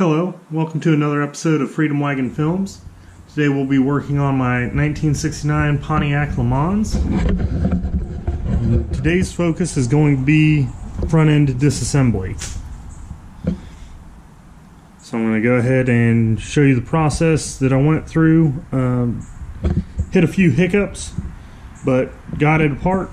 Hello, welcome to another episode of Freedom Wagon Films. Today we'll be working on my 1969 Pontiac Le Mans. Today's focus is going to be front end disassembly. So I'm going to go ahead and show you the process that I went through. Hit a few hiccups, but got it apart.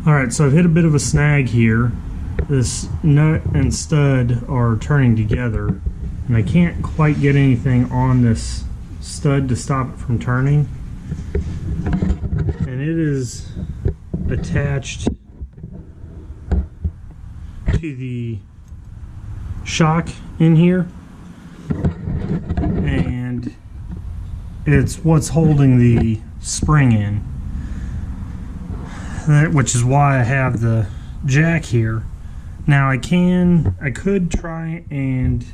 Alright, so I've hit a bit of a snag here. This nut and stud are turning together, and I can't quite get anything on this stud to stop it from turning. And it is attached to the shock in here, and it's what's holding the spring in. Which is why I have the jack here. Now I could try and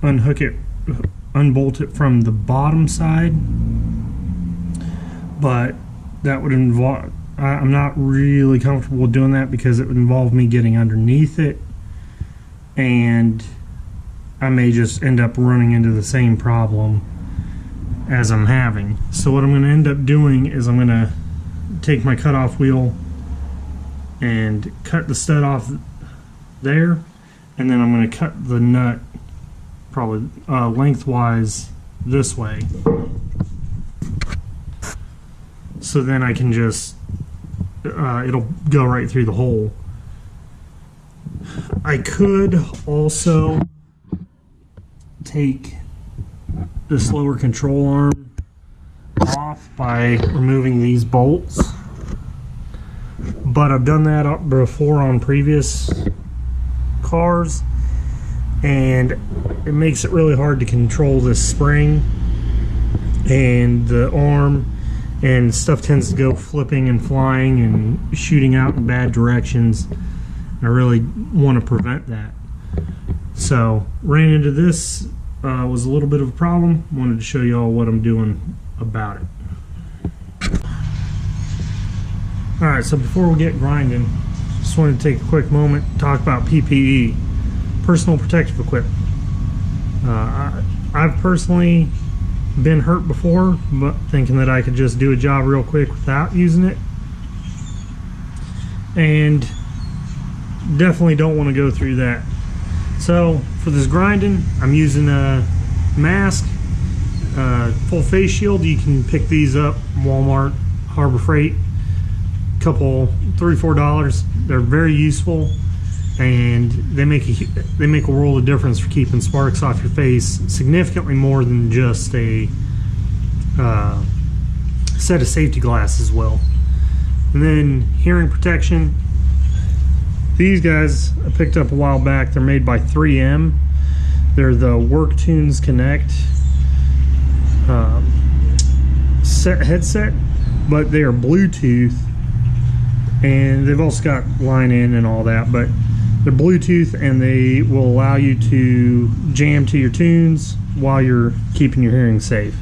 unbolt it from the bottom side, but that would involve, I'm not really comfortable doing that because it would involve me getting underneath it, and I may just end up running into the same problem as I'm having. So what I'm going to end up doing is I'm going to take my cutoff wheel and cut the stud off there, and then I'm going to cut the nut probably lengthwise this way, so then I can just it'll go right through the hole. I could also take this lower control arm off by removing these bolts, but I've done that before on previous cars, and it makes it really hard to control this spring and the arm, and stuff tends to go flipping and flying and shooting out in bad directions. I really want to prevent that. So ran into this, was a little bit of a problem. Wanted to show you all what I'm doing about it. Alright, so before we get grinding, just wanted to take a quick moment to talk about PPE, personal protective equipment. I've personally been hurt before, but thinking that I could just do a job real quick without using it, and definitely don't want to go through that. So for this grinding, I'm using a mask, full face shield. You can pick these up Walmart, Harbor Freight, couple $3-4. They're very useful, and they make a world of difference for keeping sparks off your face, significantly more than just a set of safety glasses will. And then hearing protection. These guys I picked up a while back. They're made by 3M. They're the WorkTunes Connect headset, but they are Bluetooth, and they've also got line in and all that, but They're Bluetooth, and they will allow you to jam to your tunes while you're keeping your hearing safe.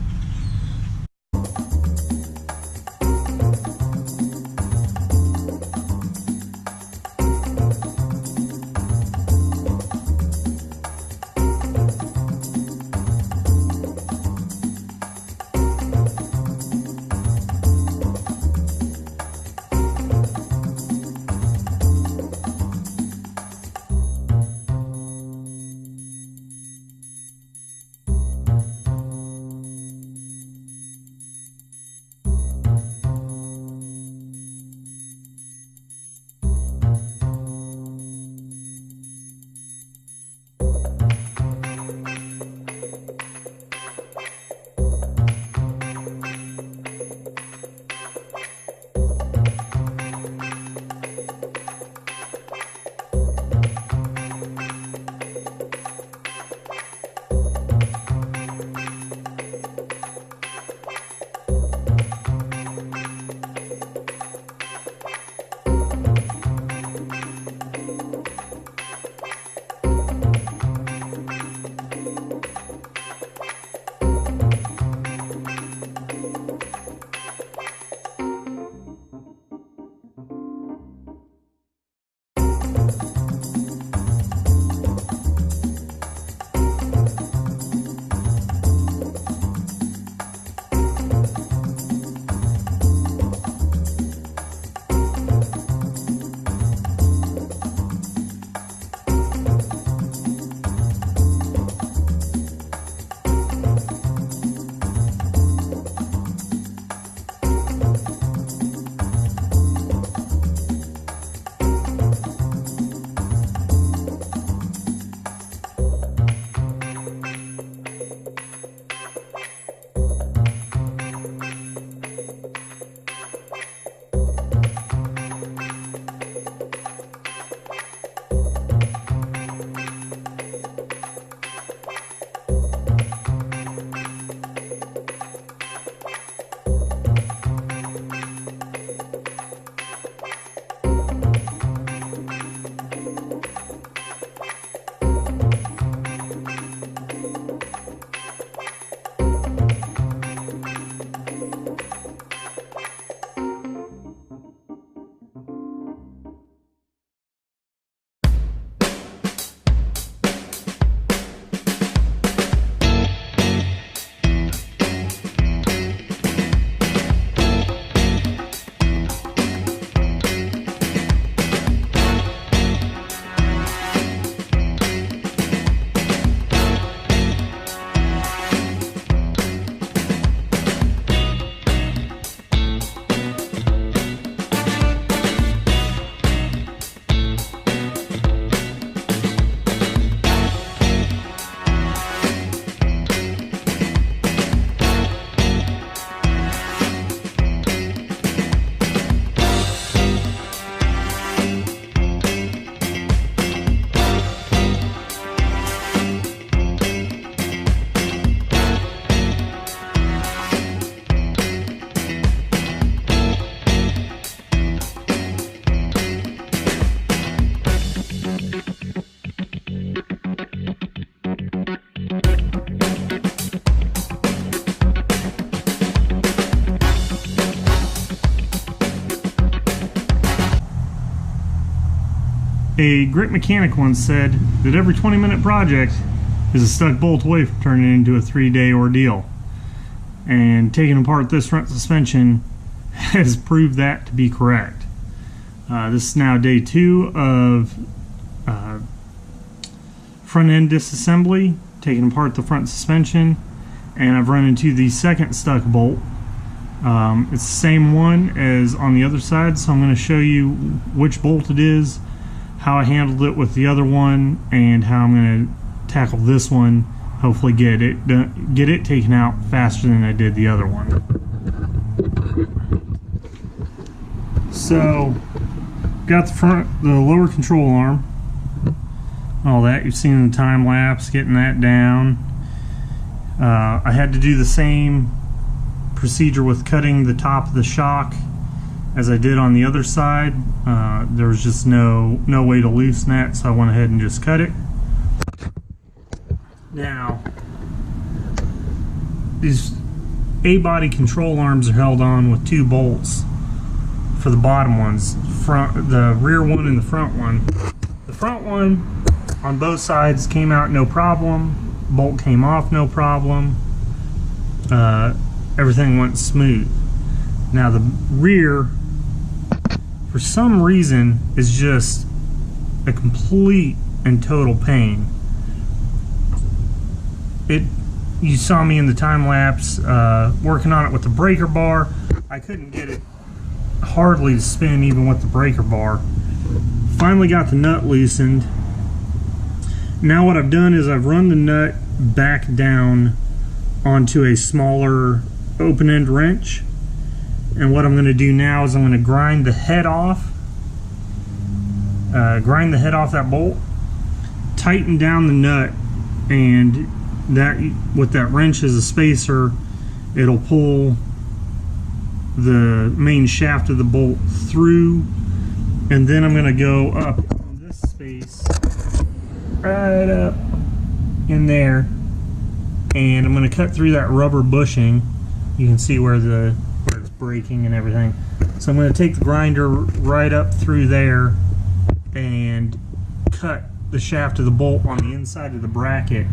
A great mechanic once said that every 20-minute project is a stuck bolt away from turning into a 3-day ordeal. And taking apart this front suspension has proved that to be correct. This is now day 2 of front end disassembly, taking apart the front suspension, and I've run into the second stuck bolt. It's the same one as on the other side, so I'm going to show you which bolt it is, how I handled it with the other one, and how I'm going to tackle this one. Hopefully get it taken out faster than I did the other one. So, got the lower control arm, all that. You've seen the time lapse getting that down. I had to do the same procedure with cutting the top of the shock as I did on the other side. There was just no way to loosen that, so I went ahead and just cut it. Now, these A-body control arms are held on with 2 bolts for the bottom ones, the rear one and the front one. The front one on both sides came out no problem. Bolt came off no problem. Everything went smooth. Now the rear, for some reason, is just a complete and total pain. You saw me in the time lapse working on it with the breaker bar. I couldn't get it hardly to spin even with the breaker bar. Finally got the nut loosened. Now what I've done is I've run the nut back down onto a smaller open end wrench, and what I'm going to do now is I'm going to grind the head off that bolt, tighten down the nut, and that with that wrench as a spacer, it'll pull the main shaft of the bolt through, and then I'm going to go up in this space right up in there, and I'm going to cut through that rubber bushing. You can see where it's breaking and everything. So I'm going to take the grinder right up through there and cut the shaft of the bolt on the inside of the bracket.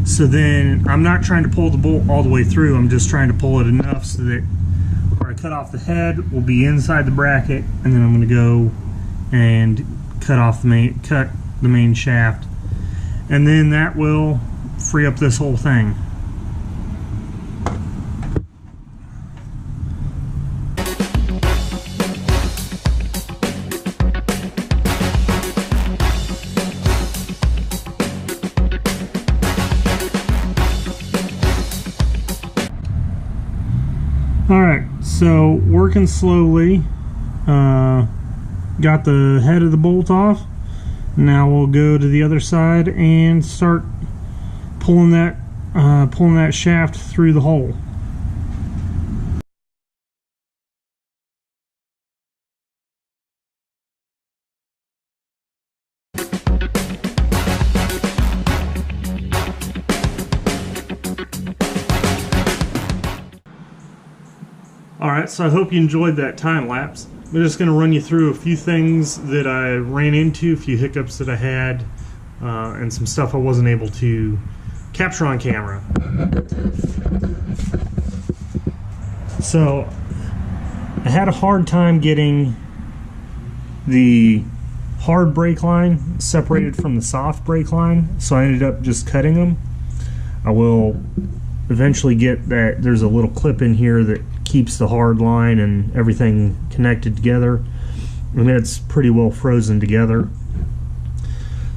So then I'm not trying to pull the bolt all the way through, I'm just trying to pull it enough so that where I cut off the head will be inside the bracket, and then I'm going to go and cut the main shaft, and then that will free up this whole thing. Alright, so working slowly, got the head of the bolt off. Now we'll go to the other side and start pulling that shaft through the hole. Alright, so I hope you enjoyed that time lapse. I'm just going to run you through a few things that I ran into, a few hiccups that I had, and some stuff I wasn't able to capture on camera. So, I had a hard time getting the hard brake line separated from the soft brake line, so I ended up just cutting them. I will eventually get that. There's a little clip in here that keeps the hard line and everything connected together, and it's pretty well frozen together.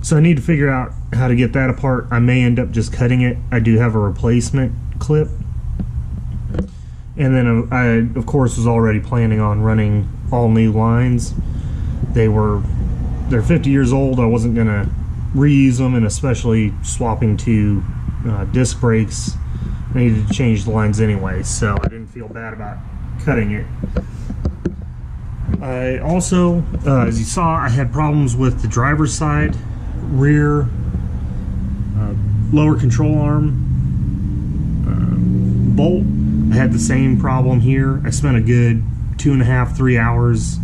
So I need to figure out how to get that apart. I may end up just cutting it. I do have a replacement clip, and then I of course was already planning on running all new lines. They're 50 years old. I wasn't gonna reuse them, and especially swapping to disc brakes, I needed to change the lines anyway, so I didn't feel bad about cutting it. I also, as you saw, I had problems with the driver's side rear lower control arm bolt. I had the same problem here. I spent a good 2.5–3 hours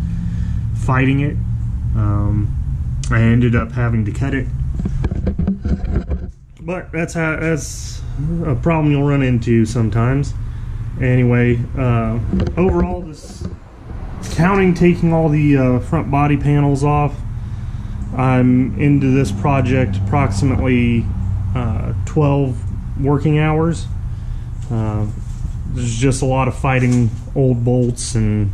fighting it. I ended up having to cut it, but that's a problem you'll run into sometimes. Anyway, overall, this counting taking all the front body panels off, I'm into this project approximately 12 working hours. There's just a lot of fighting old bolts and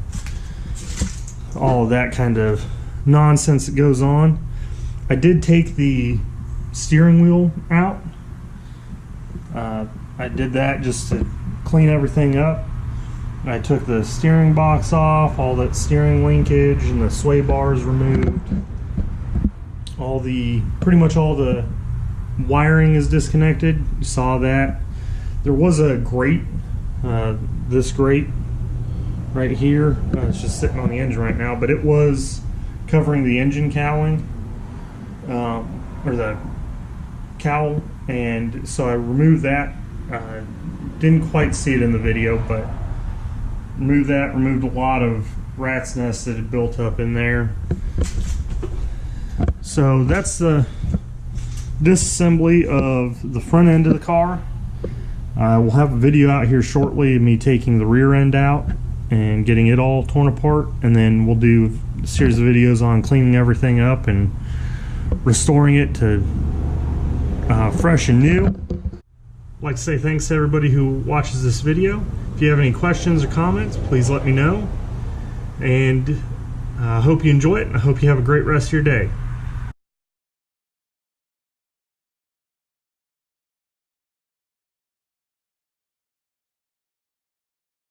all of that kind of nonsense that goes on. I did take the steering wheel out. I did that just to clean everything up. I took the steering box off, all that steering linkage and the sway bars removed. Pretty much all the wiring is disconnected. You saw that. There was a grate, this grate right here. It's just sitting on the engine right now, but it was covering the engine cowling, or the cowl, and so I removed that. Didn't quite see it in the video, but removed that, removed a lot of rat's nests that had built up in there. So that's the disassembly of the front end of the car. We'll have a video out here shortly of me taking the rear end out and getting it all torn apart, and then we'll do a series of videos on cleaning everything up and restoring it to fresh and new. I'd like to say thanks to everybody who watches this video. If you have any questions or comments, please let me know, and I hope you enjoy it, and I hope you have a great rest of your day.